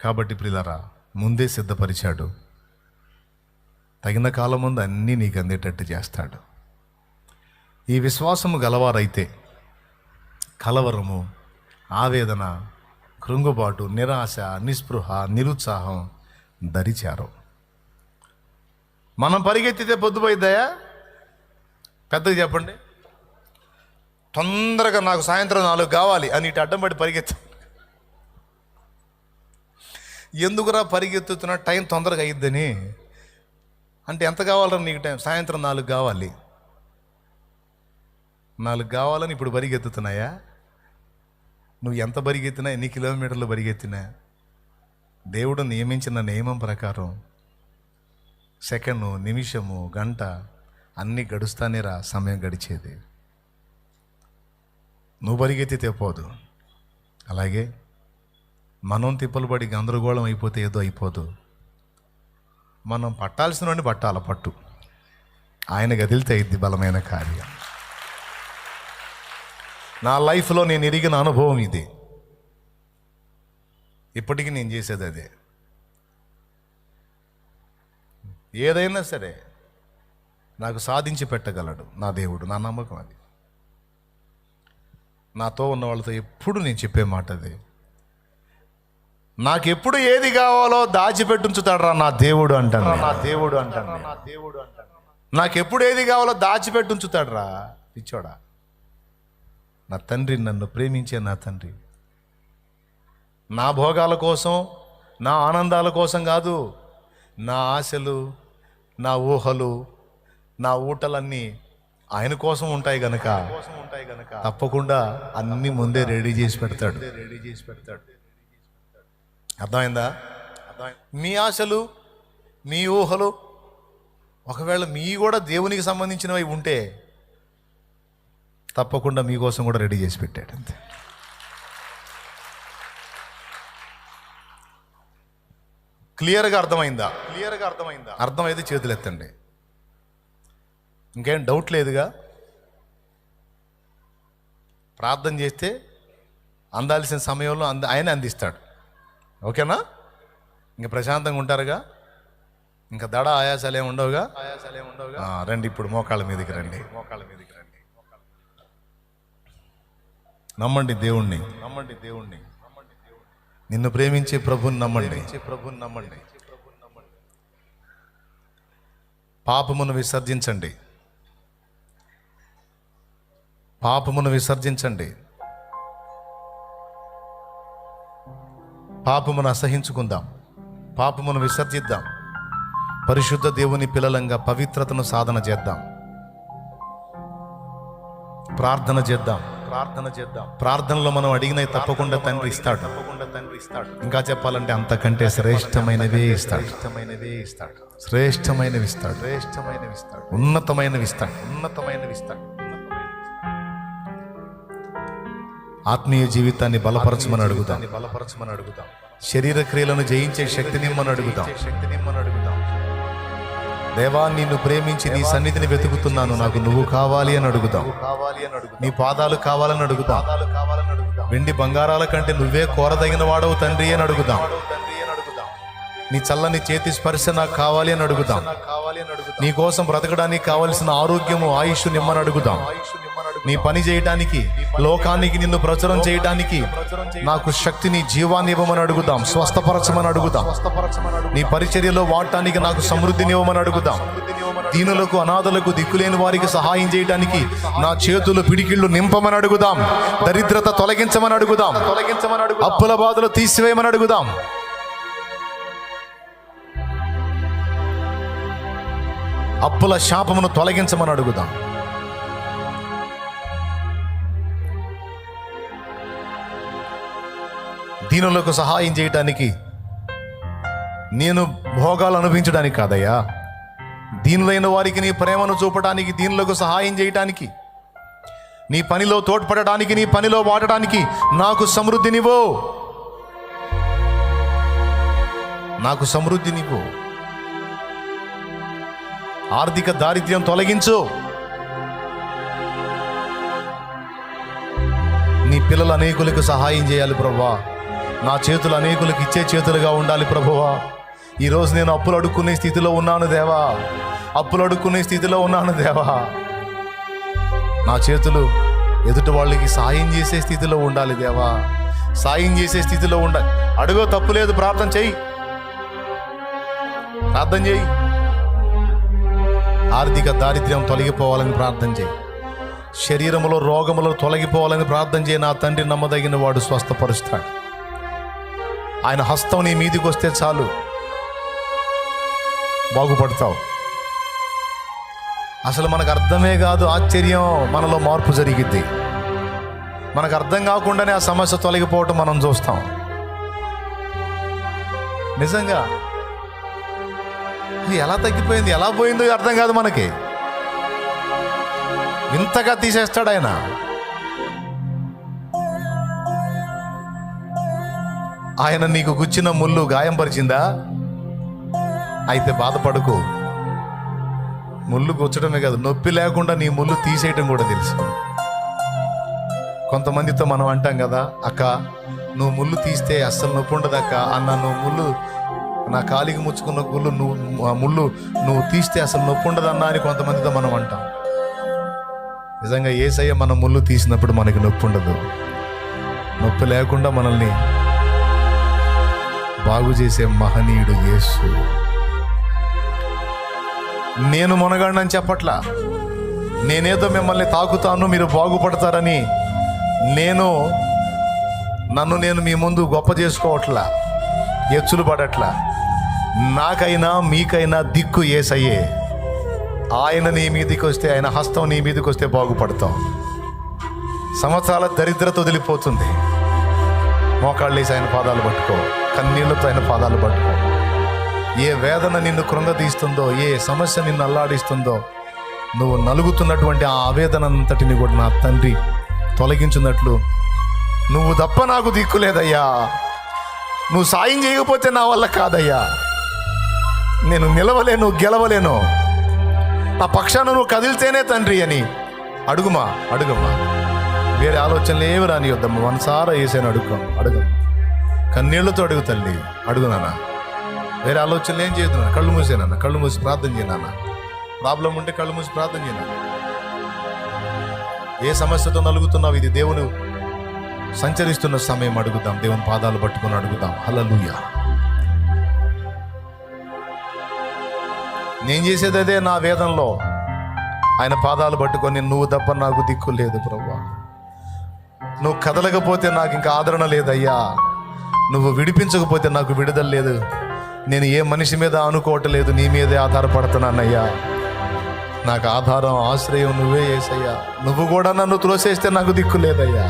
కాబట్టి ప్రియులారా, ముందే సిద్ధపరిచాడు. తగిన కాలం ముందు అన్నీ నీకు అందేటట్టు చేస్తాడు. ఈ విశ్వాసము గలవారైతే కలవరము, ఆవేదన, కృంగుబాటు, నిరాశ, నిస్పృహ, నిరుత్సాహం దరిచారు. మనం పరిగెత్తితే పొద్దుపోయిద్దాయా? పెద్దగా చెప్పండి. తొందరగా నాకు సాయంత్రం 4 కావాలి అని ఇటు అడ్డం పడి పరిగెత్తా. ఎందుకురా పరిగెత్తుతున్నా? టైం తొందరగా అయ్యిద్దని. అంటే ఎంత కావాలరా నీకు టైం? సాయంత్రం 4 కావాలి. 4 కావాలని ఇప్పుడు పరిగెత్తుతున్నాయా? నువ్వు ఎంత పరిగెత్తినా, ఎన్ని కిలోమీటర్లు పరిగెత్తినా, దేవుడు నియమించిన నియమం ప్రకారం సెకండు, నిమిషము, గంట అన్నీ గడుస్తానే రా సమయం గడిచేది. నువ్వు పరిగెత్తితే పోదు. అలాగే మనం తిప్పలు పడి గందరగోళం అయిపోతే ఏదో అయిపోదు. మనం పట్టాల్సిన వాడిని పట్టాల పట్టు. ఆయన గదిలితే అయింది బలమైన కార్యం. నా లైఫ్లో నేను ఎరిగిన అనుభవం ఇది. ఇప్పటికీ నేను చేసేది అదే. ఏదైనా సరే నాకు సాధించి పెట్టగలడు నా దేవుడు. నా నమ్మకం అది. నాతో ఉన్న వాళ్ళతో ఎప్పుడు నేను చెప్పే మాట అది. నాకెప్పుడు ఏది కావాలో దాచిపెట్టుంచుతాడు రా నా దేవుడు అంటాను. నాకెప్పుడు ఏది కావాలో దాచిపెట్టుంచుతాడు రా పిచ్చోడా. నా తండ్రి, నన్ను ప్రేమించే నా తండ్రి. నా భోగాల కోసం, నా ఆనందాల కోసం కాదు. నా ఆశలు, నా ఊహలు, నా ఊటలన్నీ ఆయన కోసం ఉంటాయి గనక తప్పకుండా అన్ని ముందే రెడీ చేసి పెడతాడు. అర్థమైందా? మీ ఆశలు, మీ ఊహలు ఒకవేళ మీ కూడా దేవునికి సంబంధించినవి ఉంటే తప్పకుండా మీకోసం కూడా రెడీ చేసి పెట్టాడు. అంతే. క్లియర్గా అర్థమైందా? అర్థమైతే చేతులు ఎత్తండి. ఇంకేం డౌట్ లేదుగా? ప్రార్థన చేస్తే అందాల్సిన సమయంలో ఆయన అందిస్తాడు. ఓకేనా? ఇంకా ప్రశాంతంగా ఉంటారుగా? ఇంకా దడ ఆయాసాలు ఏమి ఉండవుగా? రండి ఇప్పుడు మోకాళ్ళ మీదకి రండి. నమ్మండి దేవుణ్ణి. నిన్ను ప్రేమించే ప్రభుని నమ్మండి. పాపమును విసర్జించండి. పాపమును అసహించుకుందాం. పాపమును విసర్జిద్దాం. పరిశుద్ధ దేవుని పిల్లలంగా పవిత్రతను సాధన చేద్దాం. ప్రార్థన చేద్దాం. ప్రార్థనలో మనం అడిగినవి తప్పకుండా తండ్రి ఇస్తాడు. ఇంకా చెప్పాలంటే అంతకంటే శ్రేష్టమైనవే ఇస్తాడు. శ్రేష్టమైనవి ఇస్తాడు. ఉన్నతమైనవి ఇస్తాడు. ఆత్మీయ జీవితాన్ని బలపరచమని అడుగుతాం. శరీర క్రియలను జయించే శక్తినిమ్మని అడుగుతాం. దేవా, నిన్ను ప్రేమించి నీ సన్నిధిని వెతుకుతున్నాను, నాకు నువ్వు కావాలి అని అడుగుతాం. నీ పాదాలు కావాలని అడుగుతాం. వెండి బంగారాల కంటే నువ్వే కోరదగిన వాడవు తండ్రి అని అడుగుతాం. నీ చల్లని చేతి స్పర్శ నాకు కావాలి అని అడుగుతాం. నీ కోసం బ్రతకడానికి కావలసిన ఆరోగ్యము, ఆయుష్ నిమ్మని అడుగుతాం. నీ పని చేయటానికి, లోకానికి నిన్ను ప్రచురం చేయటానికి నాకు శక్తిని, జీవాన్ని ఇవ్వమని అడుగుదాం. స్వస్థపరచమని అడుగుదాం. నీ పరిచర్యలో వాడటానికి నాకు సమృద్ధిని ఇవ్వమని అడుగుదాం. దీనులకు, అనాథలకు, దిక్కులేని వారికి సహాయం చేయడానికి నా చేతులు, పిడికిళ్ళు నింపమని అడుగుదాం. దరిద్రత తొలగించమని అడుగుదాం. అప్పుల బాధలు తీసివేయమని అడుగుదాం. అప్పుల శాపమును తొలగించమని అడుగుదాం. దీనులకు సహాయం చేయటానికి, నేను భోగాలు అనుభవించడానికి కాదయ్యా, దీనులైన వారికి నీ ప్రేమను చూపడానికి, దీనులకు సహాయం చేయటానికి, నీ పనిలో తోడ్పడడానికి, నీ పనిలో వాడటానికి నాకు సమృద్ధినివ్వు. ఆర్థిక దారిద్ర్యం తొలగించు. నీ పిల్లలు అనేకులకు సహాయం చేయాలి ప్రభువా. నా చేతులు అనేకులకు ఇచ్చే చేతులుగా ఉండాలి ప్రభువా. ఈరోజు నేను అప్పులు అడుక్కునే స్థితిలో ఉన్నాను దేవా, అప్పులు అడుక్కునే స్థితిలో ఉన్నాను దేవా. నా చేతులు ఎదుటి వాళ్ళకి సాయం చేసే స్థితిలో ఉండాలి దేవా, సాయం చేసే స్థితిలో ఉండాలి. అడుగో తప్పులేదు, ప్రార్థన చెయ్యి, ప్రార్థన చెయ్యి. ఆర్థిక దారిద్ర్యం తొలగిపోవాలని ప్రార్థన చేయి, శరీరంలో రోగములు తొలగిపోవాలని ప్రార్థన చేయి. నా తండ్రి నమ్మదగిన వాడు, స్వస్థపరుస్తాడు. ఆయన హస్తం నీ మీదికి వస్తే చాలు, బాగుపడతావు. అసలు మనకు అర్థమే కాదు, ఆశ్చర్యం, మనలో మార్పు జరిగిద్ది. మనకు అర్థం కాకుండానే ఆ సమస్య తొలగిపోవటం మనం చూస్తాం. నిజంగా ఇది ఎలా తగ్గిపోయింది, ఎలా పోయిందో అర్థం కాదు మనకి. ఇంతగా తీసేస్తాడు ఆయన. ఆయన నీకు గుచ్చిన ముళ్ళు గాయం పరిచిందా? అయితే బాధపడుకో. ముళ్ళు గుచ్చడమే కాదు, నొప్పి లేకుండా నీ ముళ్ళు తీసేయటం కూడా తెలుసు. కొంతమందితో మనం అంటాం కదా, అక్క నువ్వు ముళ్ళు తీస్తే అస్సలు నొప్పి ఉండదు అక్క అన్న, నువ్వు ముళ్ళు నా కాలికి ముచ్చుకున్న గుళ్ళు ముళ్ళు నువ్వు తీస్తే అసలు నొప్పి ఉండదన్నా అని కొంతమందితో మనం అంటాం. నిజంగా యేసయ్య మన ముళ్ళు తీసినప్పుడు మనకి నొప్పి ఉండదు. నొప్పి లేకుండా మనల్ని బాగు చేసే మహనీయుడు యేసు. నేను మునగాడని చెప్పట్లా, నేనేదో మిమ్మల్ని తాకుతాను మీరు బాగుపడతారని నన్ను నేను మీ ముందు గొప్ప చేసుకోవట్లా, ఎచ్చులు పడట్లా. నాకైనా మీకైనా దిక్కు యేసయ్యే. ఆయన నీ మీదకి వస్తే, ఆయన హస్తం నీ మీదకి వస్తే బాగుపడతావు. సంవత్సరాల దరిద్రత వదిలిపోతుంది. మోకాళ్ళేసి ఆయన పాదాలు పట్టుకో, కన్నీళ్లతో ఆయన పాదాలు పట్టుకో. ఏ వేదన నిన్ను కృంగతీస్తుందో, ఏ సమస్య నిన్ను అల్లాడిస్తుందో, నువ్వు నలుగుతున్నటువంటి ఆ ఆవేదన అంతటిని కూడా నా తండ్రి తొలగించున్నట్లు, నువ్వు తప్ప నాకు దిక్కు లేదయ్యా, నువ్వు సాయం చేయకపోతే నా వల్ల కాదయ్యా, నేను నిలవలేను, గెలవలేను, నా పక్షాన నువ్వు కదిలితేనే తండ్రి అని అడుగుమా. వేరే ఆలోచనలు ఏమి రాని వద్దమ్మా, మనసారా వేసాను అడుగు. కన్నీళ్లతో అడుగు తల్లి, అడుగు నాన్న. వేరే ఆలోచనలు ఏం చేయదు నాన్న. కళ్ళు మూసేనన్న, కళ్ళు మూసి ప్రార్థన చేయనన్న. ప్రాబ్లం ఉంటే కళ్ళు మూసి ప్రార్థన చేయను. ఏ సమస్యతో నలుగుతున్నావు, ఇది దేవుడు సంచరిస్తున్న సమయం. అడుగుదాం, దేవుని పాదాలు పట్టుకొని అడుగుదాం. హల్లెలూయా. నేను చేసేది అదే. నా వేదంలో ఆయన పాదాలు పట్టుకొని, నువ్వు తప్ప నాకు దిక్కు లేదు ప్రభువా, నువ్వు కదలకపోతే నాకు ఇంకా ఆదరణ లేదయ్యా, నువ్వు విడిపించకపోతే నాకు విడుదల లేదు, నేను ఏ మనిషి మీద అనుకోవట్లేదు, నీ మీదే ఆధారపడుతున్నానయ్యా, నాకు ఆధారం ఆశ్రయం నువ్వే యేసయ్యా. నువ్వు కూడా నన్ను త్రోసేస్తే నాకు దిక్కు లేదయ్యా,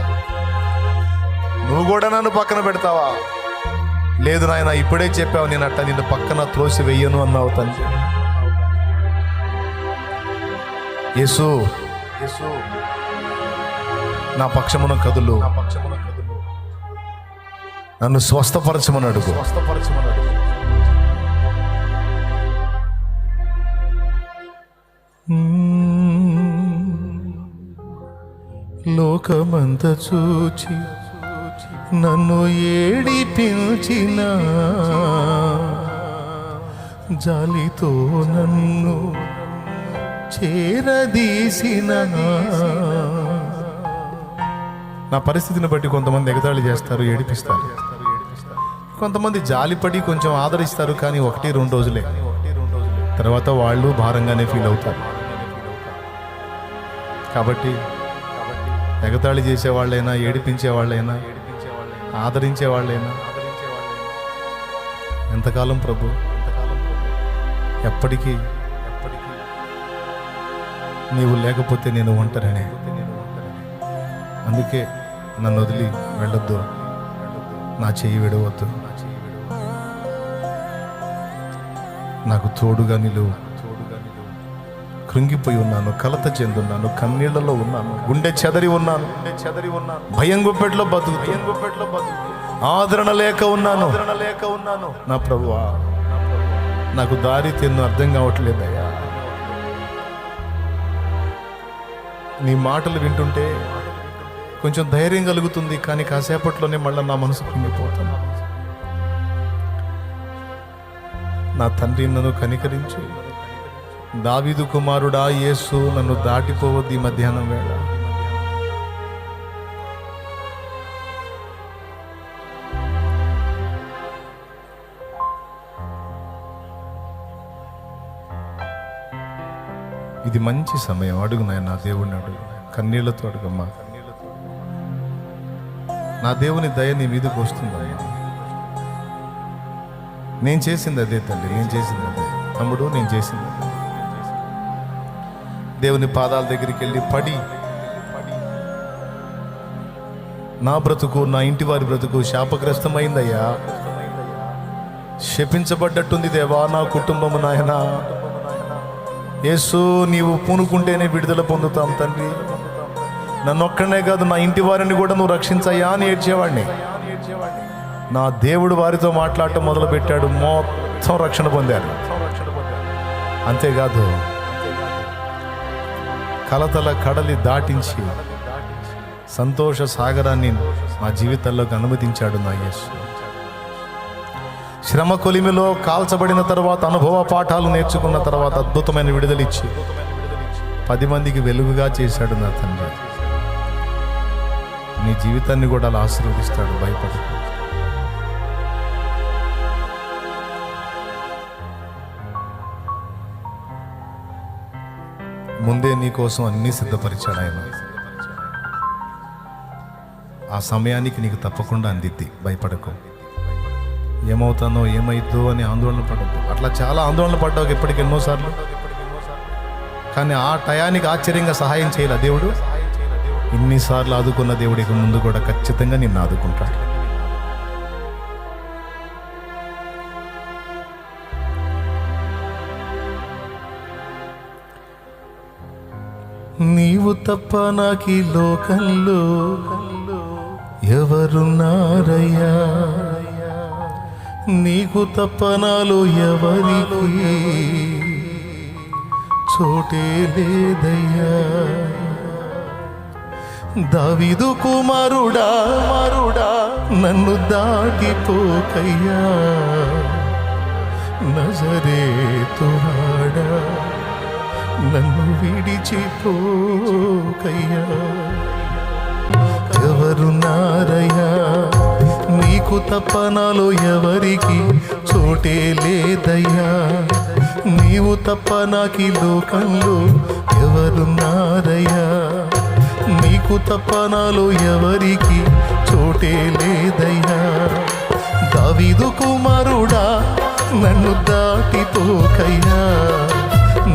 నువ్వు కూడా నన్ను పక్కన పెడతావా? లేదు నాయన, ఇప్పుడే చెప్పావు, నేను అట్ట నిన్ను పక్కన త్రోసి వెయ్యను అన్నావు తండ్రి. యేసు నా పక్షమున కదులు, నన్ను స్వస్థపరచమని అడుగు. లోకమంత చూచి నన్ను ఏడిపించిన, జాలితో నన్ను చేరదీసిన. నా పరిస్థితిని బట్టి కొంతమంది ఎగతాళి చేస్తారు, ఏడిపిస్తారు. కొంతమంది జాలిపడి కొంచెం ఆదరిస్తారు, కానీ 1-2 రోజులే, తర్వాత వాళ్ళు భారంగానే ఫీల్ అవుతారు. కాబట్టి ఎగతాళి చేసేవాళ్ళైనా, ఏడిపించే వాళ్ళైనా, ఆదరించే వాళ్ళైనా, ఎంతకాలం ప్రభు, ఎప్పటికీ నీవు లేకపోతే నేను ఒంటరినే. అందుకే నన్ను వదిలి వెళ్ళొద్దు, నా చెయ్యి విడవద్దు, నాకు తోడుగా నిలువు. కృంగిపోయి ఉన్నాను, కలత చెందున్నాను, కన్నీళ్లలో ఉన్నాను, గుండె చెదరి ఉన్నాను, భయం గుప్పెట్లో బతుకు, ఆదరణ లేక ఉన్నాను. నా ప్రభువా, నాకు దారి తెన్ను అర్థం కావట్లేదయ్యా. నీ మాటలు వింటుంటే కొంచెం ధైర్యం కలుగుతుంది, కానీ కాసేపట్లోనే మళ్ళీ నా మనసు కుంగిపోతాను. నా తండ్రి నన్ను కనికరించు. దావీదు కుమారుడా యేసు, నన్ను దాటిపోవద్దు ఈ మధ్యాహ్నం వేళ. ఇది మంచి సమయం. అడుగు నాయనా, దేవుణ్ణి అడుగు, కన్నీళ్లతో అడుగమ్మా. నా దేవుని దయ నీ మీదకి వస్తుందమ్మా. నేను చేసింది అదే తండ్రి, నేను చేసింది అదే తమ్ముడు, నేను చేసింది అదే. దేవుని పాదాల దగ్గరికి వెళ్ళి పడి, నా బ్రతుకు, నా ఇంటి వారి బ్రతుకు శాపగ్రస్తమైందయ్యా, శపించబడ్డట్టుంది దేవా నా కుటుంబము నాయనా. యేసు, నీవు పూనుకుంటేనే విడుదల పొందుతాం తండ్రి. నన్నొక్కడనే కాదు, నా ఇంటి వారిని కూడా నువ్వు రక్షించయ్యా అని ఏడ్చేవాడిని. నా దేవుడు వారితో మాట్లాడటం మొదలుపెట్టాడు, మొత్తం రక్షణ పొందారు. అంతేకాదు, కలతల కడలి దాటించి సంతోష సాగరాన్ని మా జీవితాల్లోకి అనుమతించాడు నా యేసు. శ్రమ కొలిమిలో కాల్చబడిన తర్వాత, అనుభవ పాఠాలు నేర్చుకున్న తర్వాత అద్భుతమైన విడుదలిచ్చి 10 మందికి వెలుగుగా చేశాడు నా తండ్రి. నీ జీవితాన్ని కూడా అలా ఆశీర్వదిస్తాడు, భయపడు. ముందే నీ కోసం అన్నీ సిద్ధపరిచాడు ఆయన. ఆ సమయానికి నీకు తప్పకుండా అందిద్ది, భయపడకు. ఏమవుతానో ఏమైద్దో అని ఆందోళన పడద్దు. అట్లా చాలా ఆందోళన పడ్డావు ఎప్పటికి, ఎన్నోసార్లు. కానీ ఆ టయానికి ఆశ్చర్యంగా సహాయం చేయాల దేవుడు. ఇన్నిసార్లు ఆదుకున్న దేవుడు ఇక ముందు కూడా ఖచ్చితంగా నిన్ను ఆదుకుంటాడు. నీవు తప్ప నాకీ లోకంలో ఎవరున్నారయ్యా, నీకు తప్ప నాలో ఎవరికి చోటే లేదయ్యా. దావీదు కుమారుడా నన్ను దాటిపోకయ్యా, నజరేతువాడా నన్ను విడిచిపోకయ్యా. ఎవరున్నారయ్యా, నీకు తప్ప నాలో ఎవరికి చోటే లేదయ్యా. నీవు తప్ప నాకీ లోకంలో ఎవరున్నారయ్యా, నీకు తప్ప నాలో ఎవరికి చోటే లేదయ్యా. దావీదు కుమారుడా నన్ను దాటిపోకయ్యా,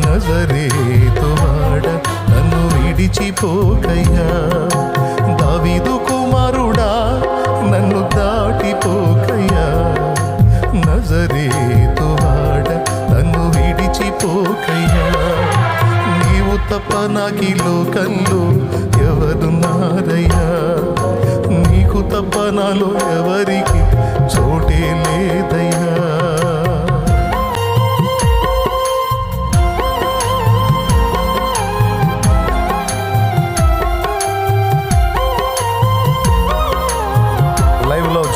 నజరేతువాడా నన్ను విడిచిపోకయ్యా. దావీదు కుమారుడా నన్ను దాటిపోకయ్యా, నజరేతువాడా నన్ను విడిచిపోకయ్యా. నీవు తప్ప నాకీ లోకంలో ఎవరున్నారయ్యా, నీకు తప్ప నాలో ఎవరికి చోటే లేదయ్యా.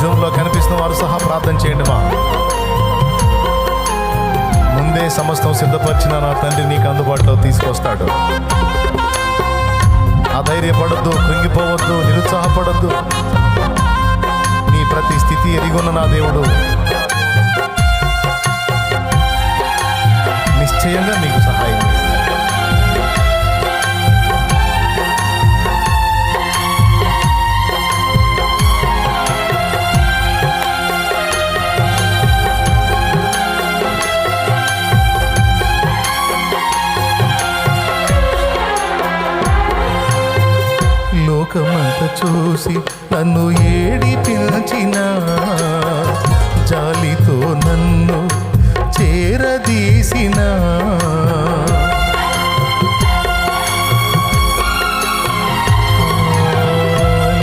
జూమ్లో కనిపిస్తున్న వారు సహా ప్రార్థన చేయండి. మా ముందే సమస్తం సిద్ధపరిచిన నా తండ్రి నీకు అందుబాటులో తీసుకొస్తాడు. అధైర్యపడద్దు, కృంగిపోవద్దు, నిరుత్సాహపడద్దు. నీ ప్రతి స్థితి ఎరిగొన్న నా దేవుడు నిశ్చయంగా నీకు సహాయం చేస్తాడు. లోకమంతా చూసి నన్ను ఏడిపించిన, జాలితో నన్ను చేరదీసిన,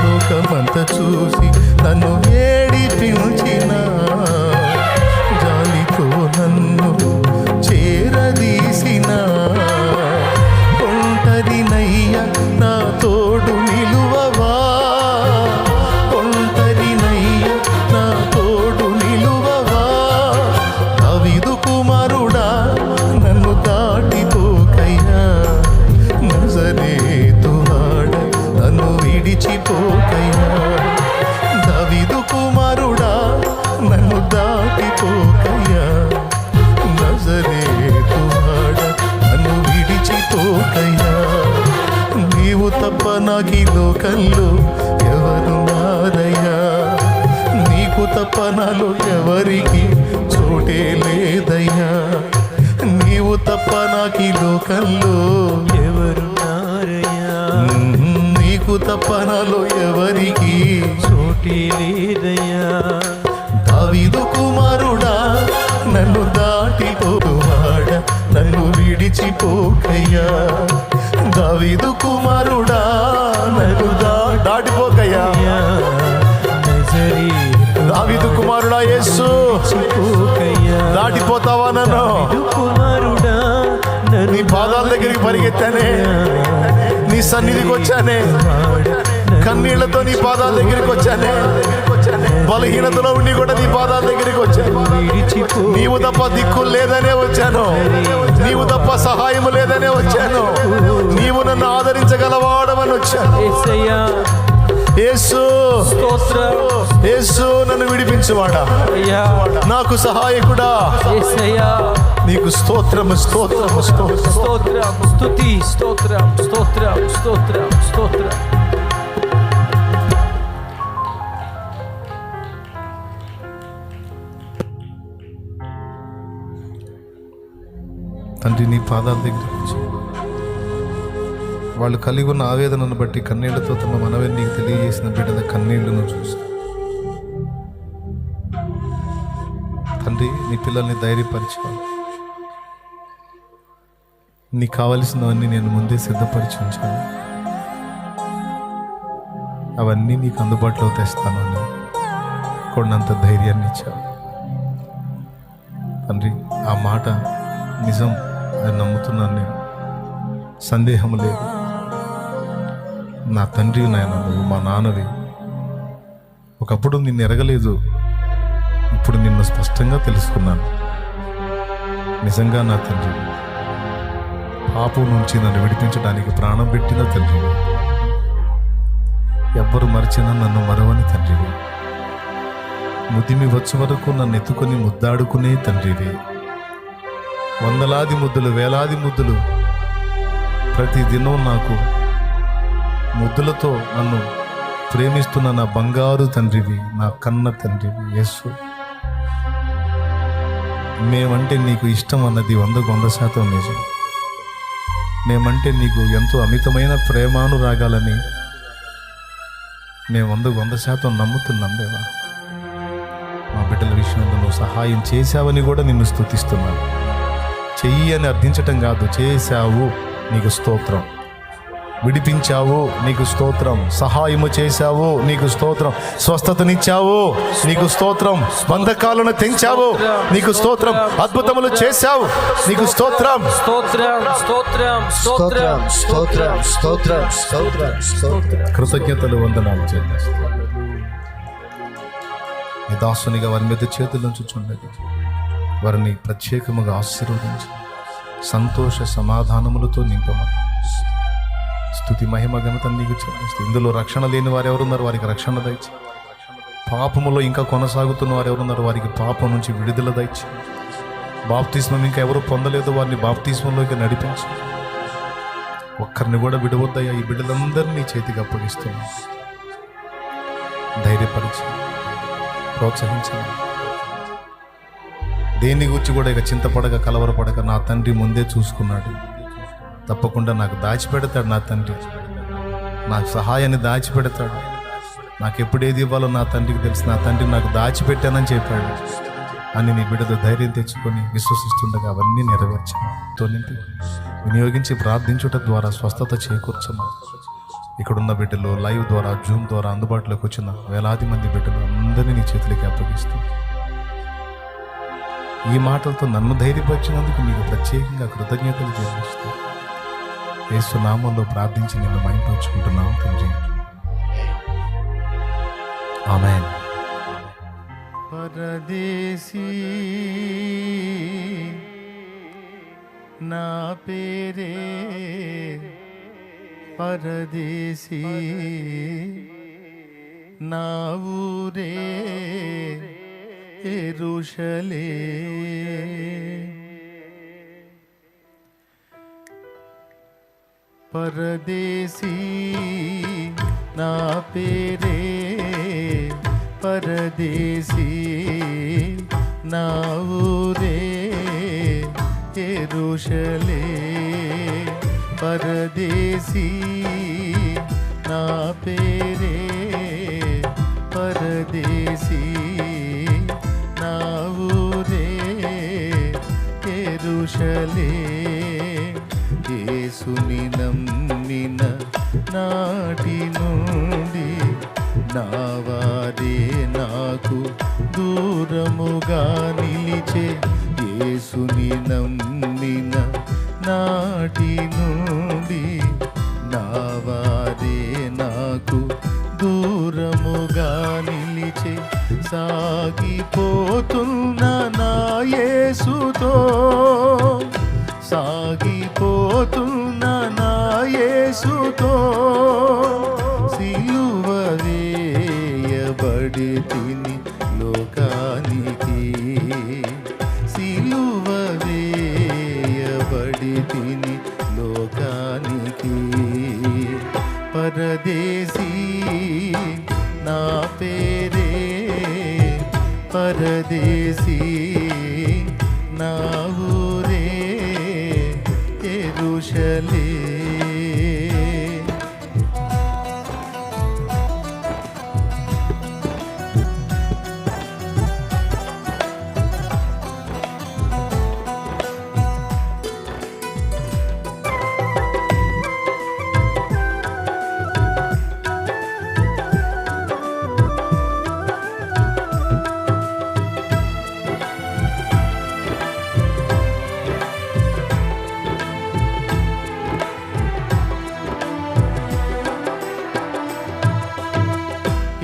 లోకమంతా చూసి నన్ను ఏడిపించిన, జాలితో నన్ను చేరదీసిన, ఒంటరినయ్యా నా తోడు నిలువవా, ఒంటరినయ్యా నా నాకీ లోకంలో ఎవరున్నారయ్యా, నీకు తప్ప నాలో ఎవరికి చోటే లేదయ్యా, నీవు తప్ప నాకీ లోకంలో ఎవరున్నారయ్యా, నీకు తప్ప నాలో ఎవరికి చోటే లేదయ్యా. దావీదు కుమారుడా నన్ను దాటిపోవాడా, నన్ను విడిచిపోకయ్యా, దావీదు కుమారుడా నన్ను దాటిపోకయ్యా, దావీదు కుమారుడా యేసు దాటిపోతావా నన్ను? కుమారుడా నీ పాదాల దగ్గరికి పరిగెత్తానే, నీ సన్నిధికి వచ్చానే, కన్నీళ్లతో నీ పాదాల దగ్గరికి వచ్చానే, బలహీనతలో ఉండి కూడా నీ పాదాల దగ్గరికి వచ్చాను. నీవు తప్ప దిక్కు లేదనే వచ్చాను, నీవు తప్ప సహాయము లేదనే వచ్చాను, నీవు నన్ను ఆదరించగలవాడమని వచ్చాను. యేసు యేసు నన్ను విడిపించువాడా, నాకు సహాయకుడా, నీకు స్తోత్రము స్తోత్రము స్తోత్రం స్తుతి స్తోత్రం స్తోత్రం స్తోత్రం స్తోత్రం. తండ్రి నీ పాదాల దగ్గరికి వచ్చి వాళ్ళు కలిగి ఉన్న ఆవేదనను బట్టి కన్నీళ్లతో తమ మనవి నీకు తెలియజేసిన బిడ్డల కన్నీళ్లను చూసి తండ్రి నీ పిల్లల్ని ధైర్యపరచాలి. నీకు కావలసినవన్నీ నేను ముందే సిద్ధపరిచి ఉంచాను, అవన్నీ నీకు అందుబాటులో తెస్తాను అని కొండంత ధైర్యాన్ని ఇచ్చావు తండ్రి. ఆ మాట నిజం అని నమ్ముతున్నాను నేను, సందేహం లేదు. నా తండ్రి నాయన నువ్వు మా నాన్నవి. ఒకప్పుడు నిన్ను ఎరగలేదు, ఇప్పుడు నిన్ను స్పష్టంగా తెలుసుకున్నాను. నిజంగా నా తండ్రి, పాపం నుంచి నన్ను విడిపించడానికి ప్రాణం పెట్టిన తండ్రివి, ఎవ్వరు మరిచినా నన్ను మరవని తండ్రివి, ముదిమి వచ్చే వరకు నన్ను ఎత్తుకొని ముద్దాడుకునే తండ్రివి. వందలాది ముద్దులు వేలాది ముద్దులు ప్రతి దినం నాకు ముద్దులతో నన్ను ప్రేమిస్తున్న నా బంగారు తండ్రివి, నా కన్న తండ్రివి యేసు. మేమంటే నీకు ఇష్టం అన్నది 100% నిజం. మేమంటే నీకు ఎంతో అమితమైన ప్రేమానురాగాలని మేము 100% నమ్ముతున్నాం దేవా. మా బిడ్డల విషయంలో నువ్వు సహాయం చేశావని కూడా నిన్ను స్తుతిస్తున్నాను. చెయ్యి అని అర్థించటం కాదు, చేశావు నీకు స్తోత్రం, విడిపించావు నీకు స్తోత్రం, సహాయము చేశావు నీకు స్తోత్రం, స్వస్థతనిచ్చావు నీకు స్తోత్రం, బంధకాలను తెంచావు నీకు స్తోత్రం, అద్భుతములు చేశావు నీకు స్తోత్రం. స్తోత్రం స్తోత్రం స్తోత్రం స్తోత్రం స్తోత్రం స్తోత్రం స్తోత్రం. కృతజ్ఞతలు వందనాలు చెల్లిస్తాను. నీ దాసునిగా వారి మీద చేతుల నుంచి చుండగా వారిని ప్రత్యేకముగా ఆశీర్వదించి సంతోష సమాధానములతో నింపమని స్తుతి మహిమ ఘనత నీకు చెల్లిస్తూ, ఇందులో రక్షణ లేని వారు ఎవరున్నారు వారికి రక్షణ దయచి, పాపములో ఇంకా కొనసాగుతున్న వారు ఎవరున్నారు వారికి పాపం నుంచి విడుదల దయచి, బాప్తిస్మం ఇంకా ఎవరు పొందలేదో వారిని బాప్తిస్మంలోకి నడిపించి, ఒక్కరిని కూడా విడవద్దయ్యా. ఈ బిడ్డలందరినీ చేతికి అప్పగిస్తున్నా, ధైర్యపరిచి ప్రోత్సహించాలి. దేని గురించి కూడా ఇక చింతపడక కలవరపడక నా తండ్రి ముందే చూసుకున్నాడు, తప్పకుండా నాకు దాచిపెడతాడు. నా తండ్రి నాకు సహాయాన్ని దాచిపెడతాడు. నాకు ఎప్పుడు ఏది ఇవ్వాలో నా తండ్రికి తెలుసు. నా తండ్రి నాకు దాచిపెట్టానని చెప్పాడు అని నీ బిడ్డతో ధైర్యం తెచ్చుకొని విశ్వసిస్తుండగా అవన్నీ నెరవేర్చాను. తోలింటి వినియోగించి ప్రార్థించుట ద్వారా స్వస్థత చేకూర్చమా. ఇక్కడున్న బిడ్డలు లైవ్ ద్వారా జూమ్ ద్వారా అందుబాటులోకి వచ్చిన వేలాది మంది బిడ్డలు అందరినీ నీ చేతులకి అప్పగిస్తూ ఈ మాటలతో నన్ను ధైర్యపరిచినందుకు నీకు ప్రత్యేకంగా కృతజ్ఞతలు చెల్లిస్తూ యేసు నామములో ప్రార్థించి నిన్ను మహిమపరుచుకుంటున్నాను తండ్రి. ఆమేన్. పరదేశీ నా పేరే పరదేశీ నా ఊరే యెరూషలేం. పరదేశీ నా పేరే పరదేశీ, నా ఊరే యెరూషలేం. పరదేశీ నా పేరే పరదేశీ, నా ఊరే యెరూషలేం. యేసుని నమ్మిన నాటి నుండి నా వారే నాకు దూరముగా నిలిచే. యేసుని నమ్మిన నాటి నుండి నా వారే నాకు దూరముగా నిలిచే. సాగిపోతున్న నా యేసుతో, సాగిపోతున్న నా యేసుతో సిలువ వేయబడి తిని లోకానికి, సిలువ వేయబడి తిని లోకానికి. పరదేశీ నా పేరే పరదేశీ, నా ఊరే యెరూషలేం.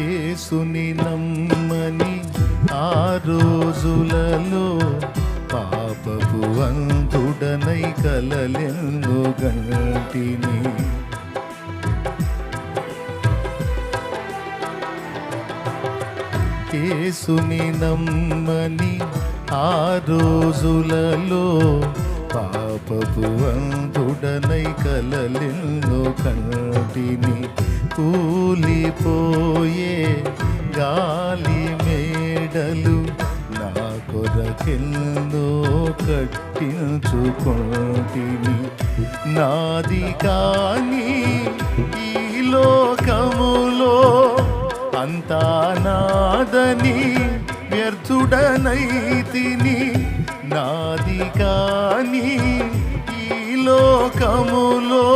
యేసుని నమ్మని ఆ రోజులలో పాపపు అంధుడనై కలలెన్నో గంటిని. యేసుని నమ్మని ఆ రోజులలో పాపపు అంధుడనై కలలెన్నో కంటిని. కూలిపోయే గాలి మేడలు నా కొరకెన్నో కట్టించుకొంటిని. నాది కాని ఈ లోకములో అంతా నాదని వ్యర్థుడనైతిని. నాది కాని ఈ లోకములో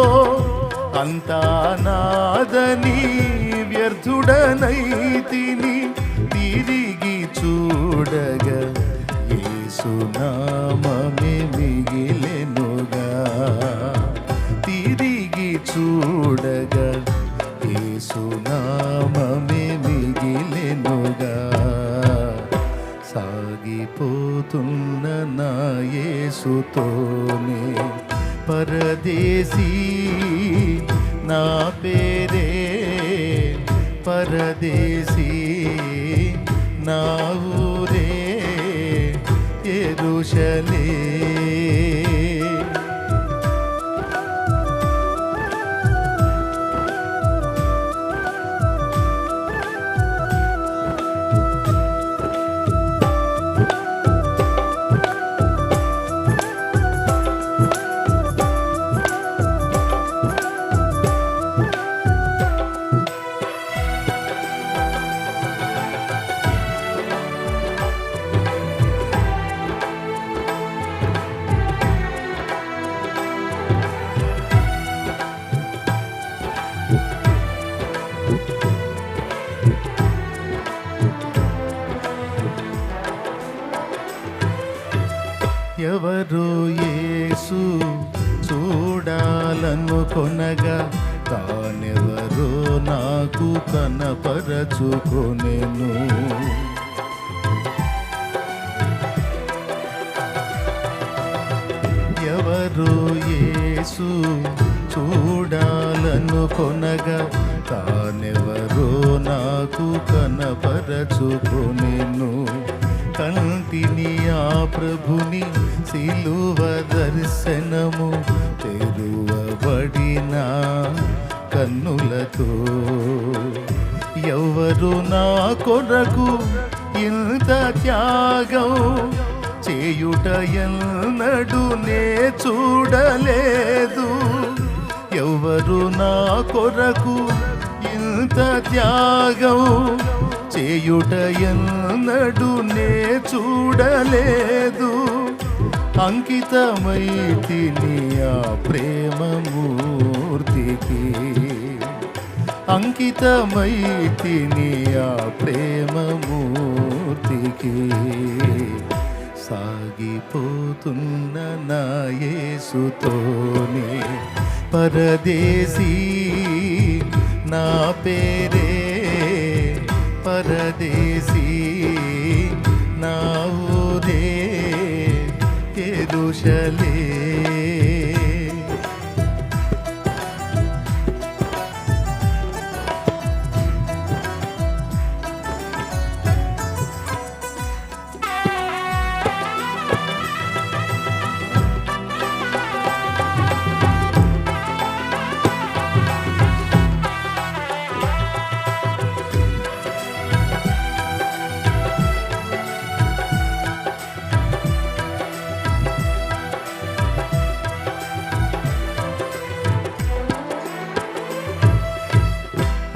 అంతా నాదని వ్యర్థుడనైతిని. తిరిగి చూడగా యేసు నామమే మిగిలెనుగా, తిరిగి చూడగా యేసు నామమే మిగిలెనుగా. సాగిపోతున్న నా యేసుతోనే పరదేశీ నా పేరే పరదేశీ, నా ఊరే యెరూషలేం. ఎవరు యేసు చూడాలనుకొనగా తానెవరో నాకు కనపరచుకొనెను. ఎవరు యేసు చూడాలనుకొనగా తానెవరో నాకు కనపరచుకొనెను. కంటిని ఆ ప్రభుని సిలువ దర్శనము, తెరువబడిన కన్నులతో. ఎవరు నా కొరకు ఇంత త్యాగం చేయుట ఎన్నడూ నే చూడలేదు. ఎవరు నా కొరకు ఇంత త్యాగం చేయుట ఎన్నడూ నే చూడలేదు. అంకితమైతిని ఆ ప్రేమమూర్తికి, అంకితమైతిని ఆ ప్రేమమూర్తికి. సాగిపోతున్న నా యేసుతోనే పరదేశీ, నా పేరే పరదేశీ, నా ఊరే యెరూషలేం.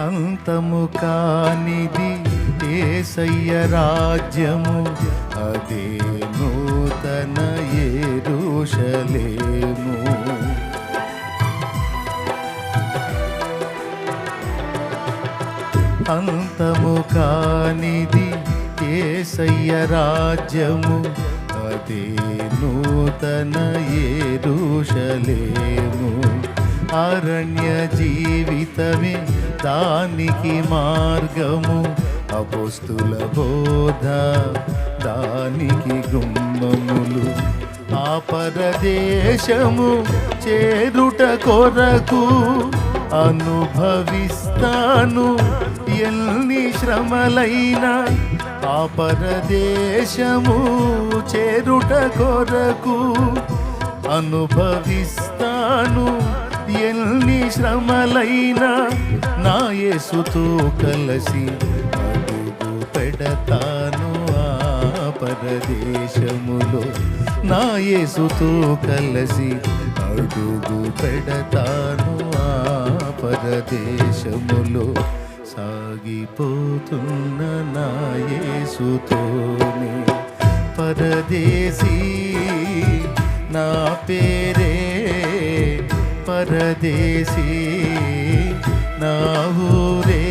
అంతము కానిది యేసయ్య రాజ్యము, అదే నూతన యెరూషలేము. అంతము కానిది యేసయ్య రాజ్యము, అదే నూతన యెరూషలేము. అరణ్య జీవితమే దానికి మార్గము, అపోస్తుల బోధ దానికి గుమ్మములు. ఆ పరదేశము చేరుట కొరకు అనుభవిస్తాను ఎన్ని శ్రమలైనా. ఆ పరదేశము చేరుట కొరకు అనుభవిస్తాను ఎన్ని శ్రమలైనా. నా యేసుతో కలసి అడుగు పెడతాను ఆ పరదేశములో. నా యేసుతో కలసి అడుగు పెడతాను ఆ పరదేశములో. సాగిపోతున్న నా యేసుతోనే పరదేశీ, నా పేరే పరదేశీ, నా ఊరే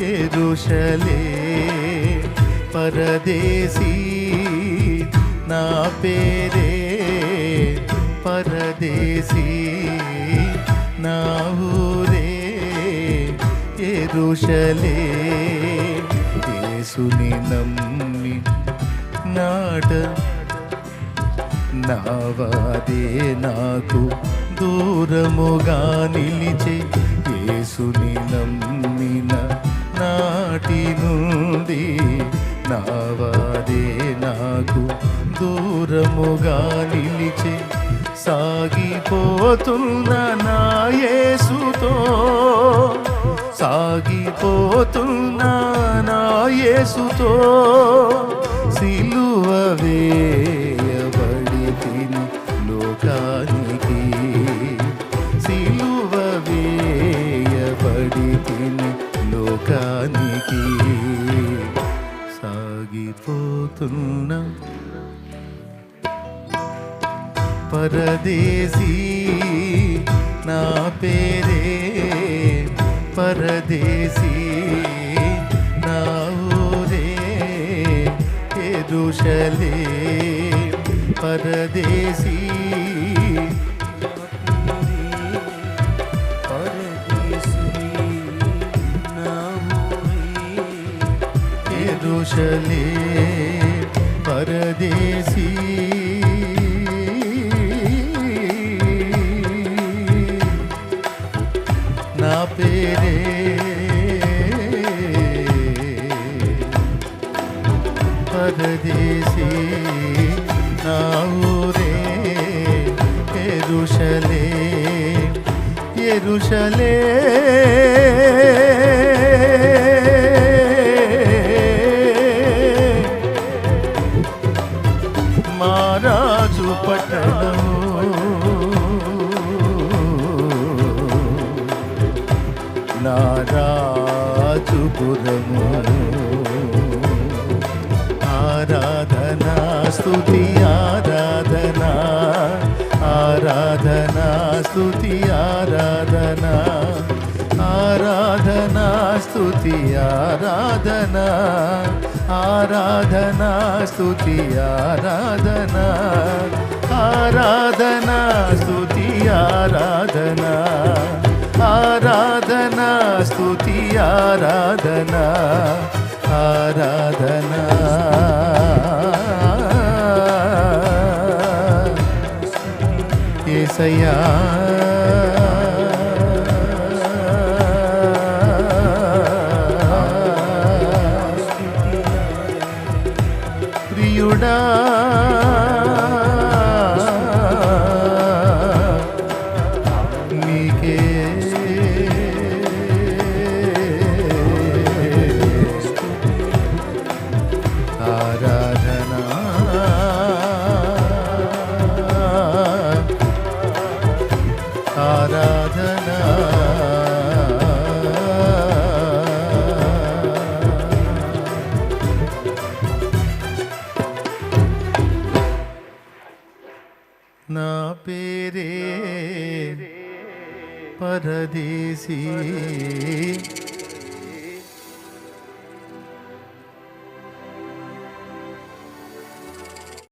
యెరూషలేం. పరదేశీ, నా పేరే పరదేశీ, నా ఊరే యెరూషలేం. యేసుని నమ్మి నాట నా వాదే నాకు దూరముగా నిలిచే. యేసుని నమ్మిన నాటి నుండి నా వాదే నాకు దూరముగా నిలిచే. సాగిపోతున్న నా యేసుతో, సాగిపోతున్న నా యేసుతో. సిలువ వేయబడి తిని లోకానికి, సిలువ వేయబడి తిని లోకానికి. సాగిపోతున్న పరదేశీ, నా పేరే పరదేశీ, నా ఊరే యెరూషలేం. పరదేశీ, యెరూషలేం. పరదేశీ, నా పేరే పరదేశీ, నా ఊరే యెరూషలేం. యెరూషలే మారాజు పట్టణము నారాజుపురము ఆరాధనా స్తుతి ఆరాధనా ఆరాధనా స్తుతి ఆరాధనా ఆరాధనా స్తుతి ఆరాధనా ఆరాధనా స్తుతి ఆరాధనా ఆరాధనా స్తుతి ఆరాధనా ఆరాధనా స్తుతి ఆరాధనా ఆరాధనా యేసయ్యా ప్రియుడా నీకే ఆరాధనా ఆరాధనా నా పేరే పరదేశీ